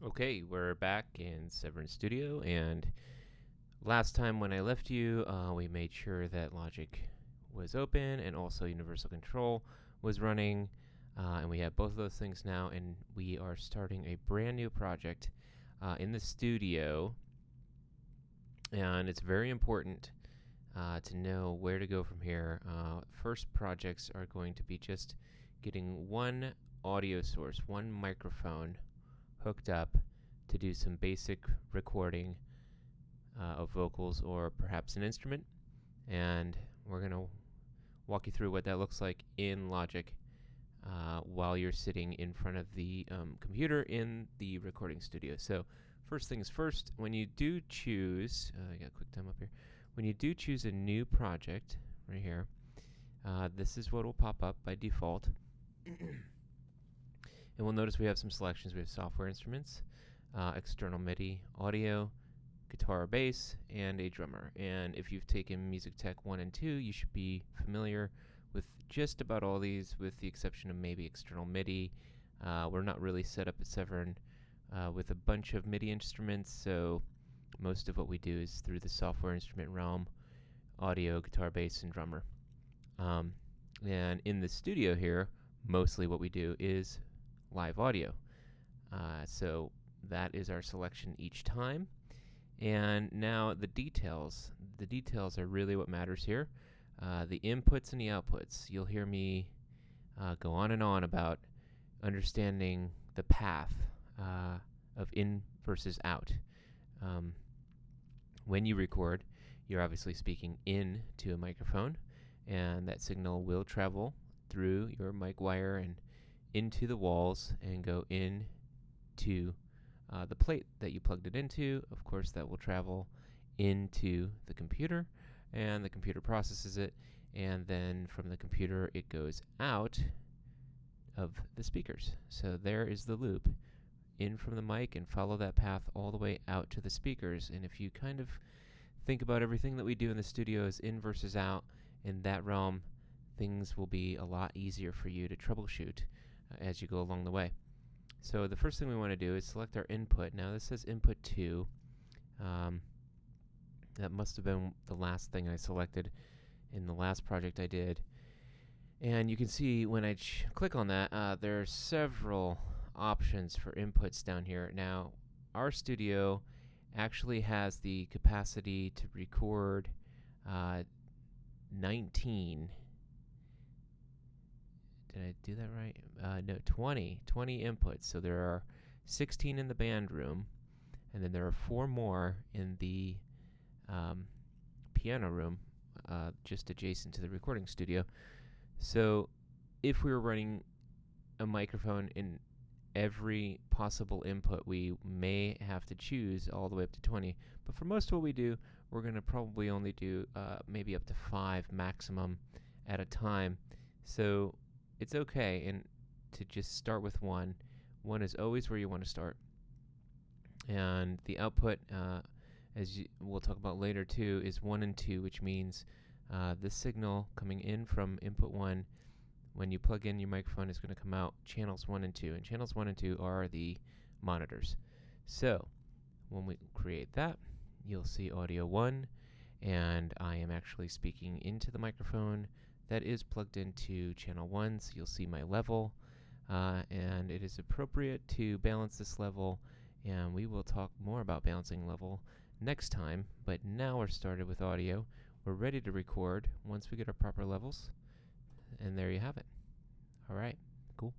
Okay, we're back in Severance Studio, and last time when I left you, we made sure that Logic was open and also Universal Control was running, and we have both of those things now, and we are starting a brand new project in the studio, and it's very important to know where to go from here. First projects are going to be just getting one audio source, one microphone hooked up to do some basic recording of vocals or perhaps an instrument, and we're going to walk you through what that looks like in Logic while you're sitting in front of the computer in the recording studio. So first things first, when you do choose, I got QuickTime up here, when you do choose a new project right here, this is what will pop up by default. And we'll notice we have some selections. We have software instruments, external MIDI, audio, guitar or bass, and a drummer. And if you've taken Music Tech 1 and 2, you should be familiar with just about all these, with the exception of maybe external MIDI. We're not really set up at Severn with a bunch of MIDI instruments, so most of what we do is through the software instrument realm, audio, guitar, bass, and drummer. And in the studio here, mostly what we do is live audio. So that is our selection each time. And now the details. The details are really what matters here. The inputs and the outputs. You'll hear me go on and on about understanding the path of in versus out. When you record, you're obviously speaking in to a microphone, and that signal will travel through your mic wire and into the walls and go into the plate that you plugged it into. Of course, that will travel into the computer, and the computer processes it, and then from the computer it goes out of the speakers. So there is the loop. In from the mic and follow that path all the way out to the speakers. And if you kind of think about everything that we do in the studio as in versus out, in that realm, things will be a lot easier for you to troubleshoot as you go along the way. So the first thing we want to do is select our input. Now this says input 2. That must have been the last thing I selected in the last project I did. And you can see when I click on that, there are several options for inputs down here. Now, our studio actually has the capacity to record 19. Did I do that right? No, 20 inputs. So there are 16 in the band room, and then there are 4 more in the piano room, just adjacent to the recording studio. So if we were running a microphone in every possible input, we may have to choose all the way up to 20. But for most of what we do, we're going to probably only do maybe up to 5 maximum at a time. So it's okay and to just start with 1. 1 is always where you want to start. And the output, as we'll talk about later too, is 1 and 2, which means the signal coming in from input 1, when you plug in your microphone, is going to come out channels 1 and 2. And channels 1 and 2 are the monitors. So when we create that, you'll see audio 1, and I am actually speaking into the microphone that is plugged into channel 1. So you'll see my level, and it is appropriate to balance this level, and we will talk more about balancing level next time. But now we're started with audio. We're ready to record once we get our proper levels. And there you have it. All right, cool.